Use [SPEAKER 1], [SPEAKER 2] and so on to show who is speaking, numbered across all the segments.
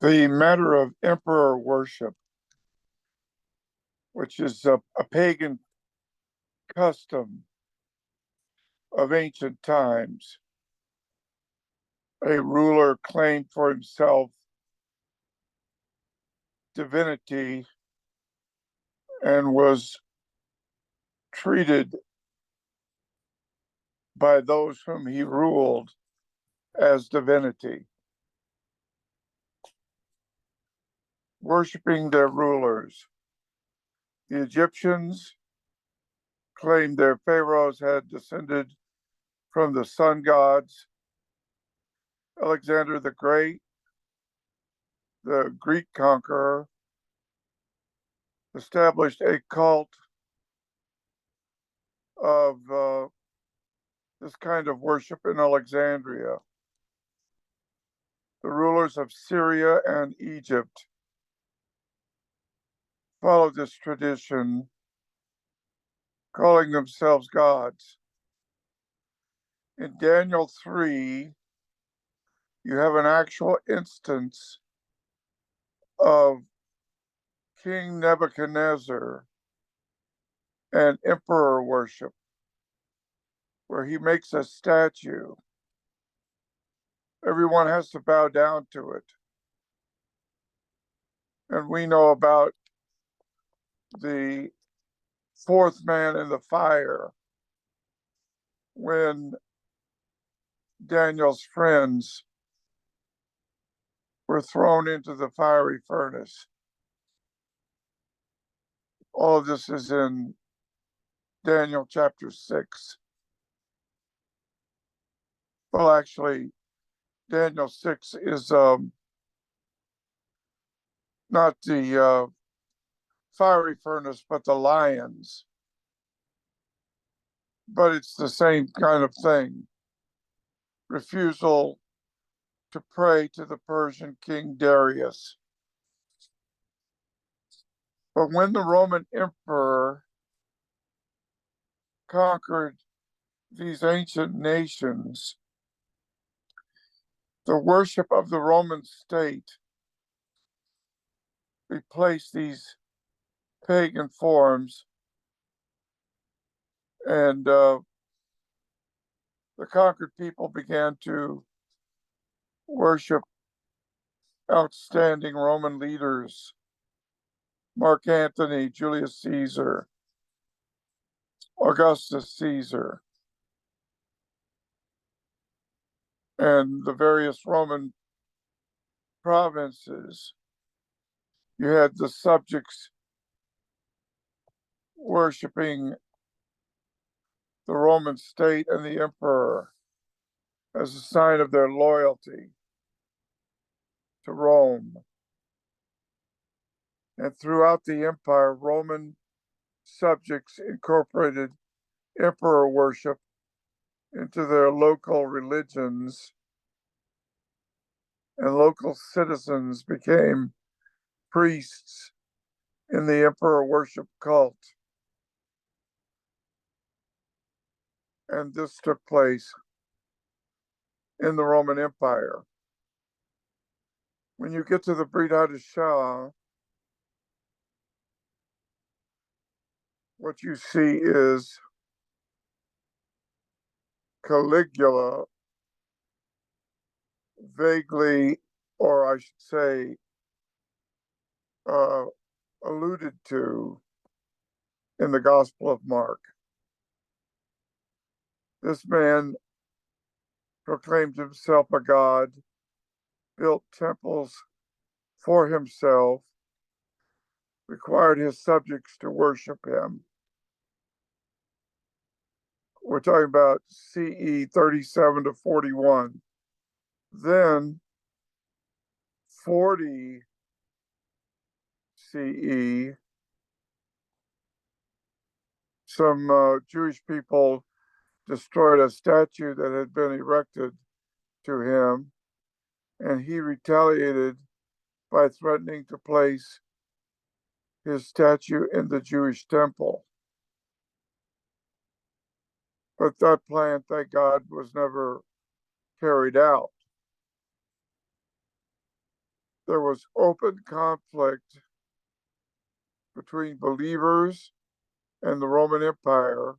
[SPEAKER 1] the matter of emperor worship, which is a pagan custom of ancient times. A ruler claimed for himself divinity and was treated by those whom he ruled as divinity, worshiping their rulers. The Egyptians claimed their pharaohs had descended from the sun gods. Alexander the Great, the Greek conqueror, established a cult of this kind of worship in Alexandria. The rulers of Syria and Egypt followed this tradition, calling themselves gods. In Daniel 3, you have an actual instance of King Nebuchadnezzar and emperor worship, where he makes a statue. Everyone has to bow down to it. And we know about the fourth man in the fire when Daniel's friends were thrown into the fiery furnace. All of this is in Daniel chapter 6. Well, actually, Daniel 6 is not the fiery furnace, but the lions. But it's the same kind of thing. Refusal to pray to the Persian king Darius. But when the Roman emperor conquered these ancient nations, the worship of the Roman state replaced these pagan forms, and the conquered people began to worship outstanding Roman leaders: Mark Antony, Julius Caesar, Augustus Caesar, and the various Roman provinces. You had the subjects worshiping the Roman state and the emperor as a sign of their loyalty to Rome. And throughout the empire, Roman subjects incorporated emperor worship into their local religions, and local citizens became priests in the emperor worship cult. And this took place in the Roman Empire. When you get to the Brit Hadashah, what you see is Caligula vaguely, or I should say, alluded to in the Gospel of Mark. This man proclaimed himself a god, built temples for himself, required his subjects to worship him. We're talking about CE 37 to 41. Then 40 CE, some Jewish people destroyed a statue that had been erected to him, and he retaliated by threatening to place his statue in the Jewish temple. But that plan, thank God, was never carried out. there was open conflict between believers and the Roman Empire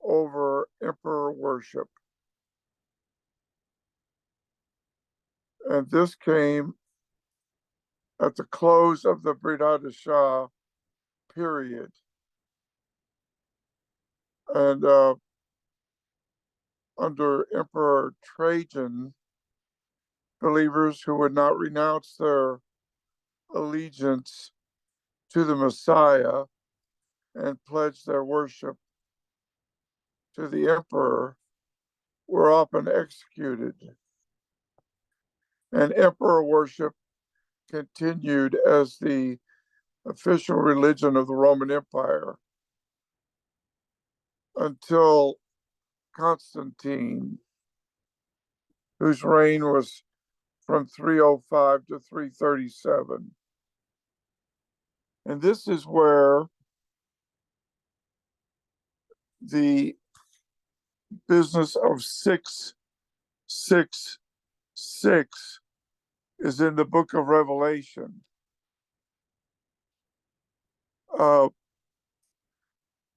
[SPEAKER 1] over emperor worship. And this came at the close of the Brit Hadashah period. And under Emperor Trajan, believers who would not renounce their allegiance to the Messiah and pledge their worship to the emperor were often executed. And emperor worship continued as the official religion of the Roman Empire until Constantine, whose reign was from 305 to 337. And this is where the business of 666 is in the book of Revelation.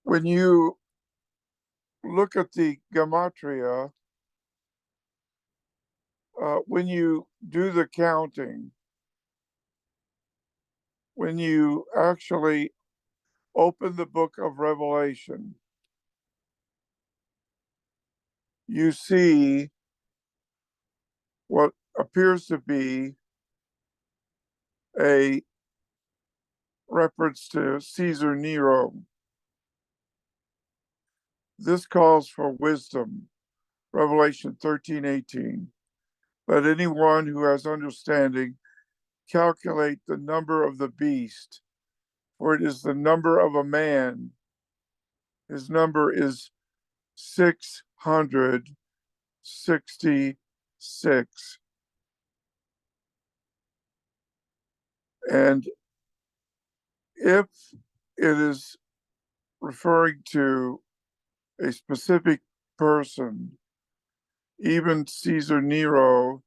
[SPEAKER 1] When you look at the gematria, when you do the counting, when you actually open the book of Revelation, you see what appears to be a reference to Caesar Nero. This calls for wisdom, Revelation 13:18. Let anyone who has understanding calculate the number of the beast, for it is the number of a man. His number is 666. And if it is referring to a specific person, even Caesar Nero,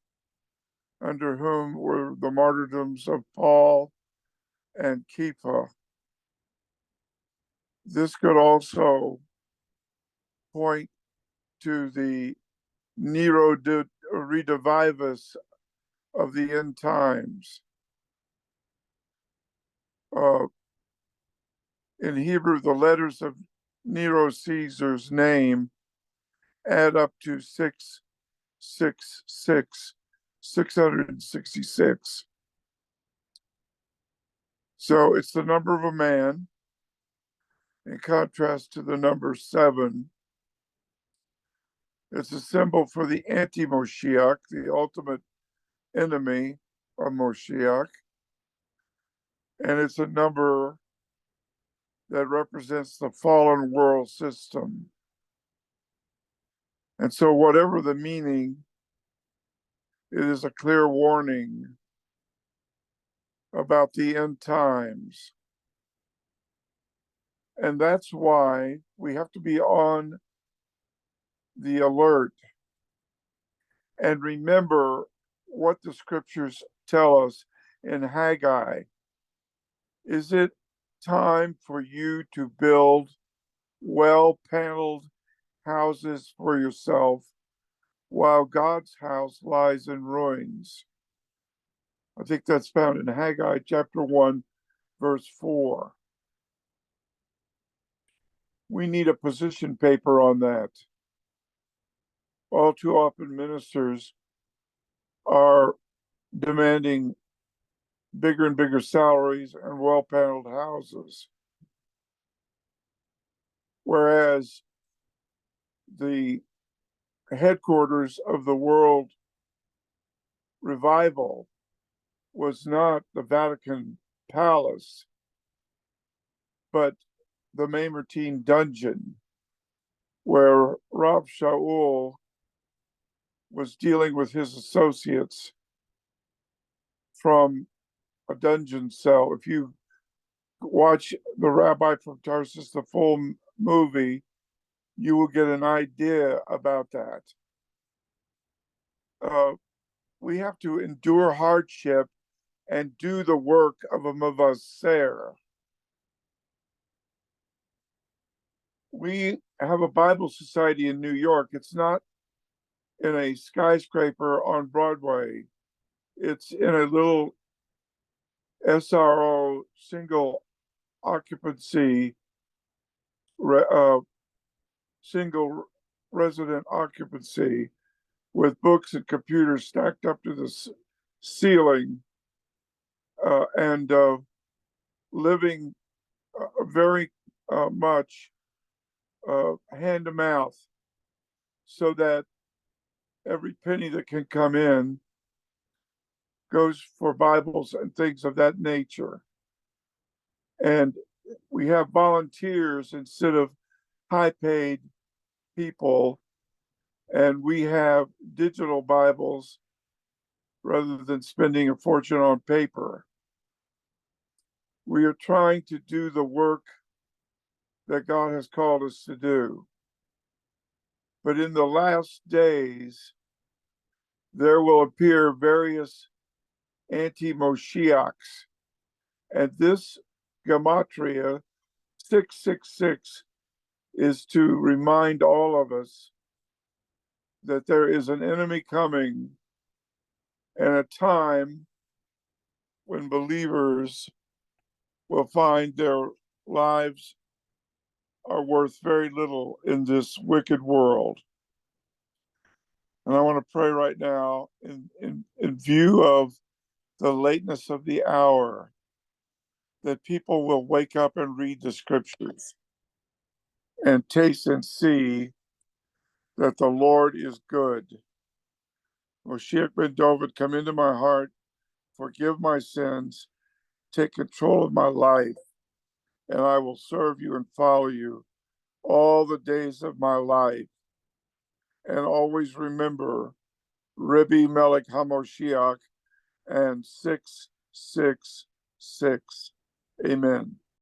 [SPEAKER 1] under whom were the martyrdoms of Paul and Kepha, this could also point to the Nero redivivus of the end times. In Hebrew, the letters of Nero Caesar's name add up to 666. So it's the number of a man in contrast to the number 7. It's a symbol for the anti-Moshiach, the ultimate enemy of Moshiach. And it's a number that represents the fallen world system. And so whatever the meaning, it is a clear warning about the end times. And that's why we have to be on the alert and remember what the scriptures tell us in Haggai. Is it time for you to build well-paneled houses for yourself while God's house lies in ruins? I think that's found in Haggai chapter 1, verse 4. We need a position paper on that. All too often, ministers are demanding bigger and bigger salaries and well-paneled houses, whereas the headquarters of the world revival was not the Vatican Palace, but the Mamertine dungeon, where Rav Shaul was dealing with his associates from a dungeon cell. If you watch The Rabbi from Tarsus, the full movie, you will get an idea about that. We have to endure hardship and do the work of a mavaser. We have a Bible Society in New York. It's not in a skyscraper on Broadway. It's in a little SRO, single occupancy, single resident occupancy, with books and computers stacked up to the ceiling, and living very much hand to mouth, so that every penny that can come in goes for Bibles and things of that nature. And we have volunteers instead of high-paid people, and we have digital Bibles rather than spending a fortune on paper. We are trying to do the work that God has called us to do. But in the last days, there will appear various anti-Moshiachs. And this gematria, 666, is to remind all of us that there is an enemy coming, and a time when believers will find their lives are worth very little in this wicked world. And I want to pray right now in view of the lateness of the hour, that people will wake up and read the scriptures and taste and see that the Lord is good. Moshiach ben David, come into my heart, forgive my sins, take control of my life, and I will serve you and follow you all the days of my life. And always remember Rebbe, Melech, HaMoshiach, and 666. Amen.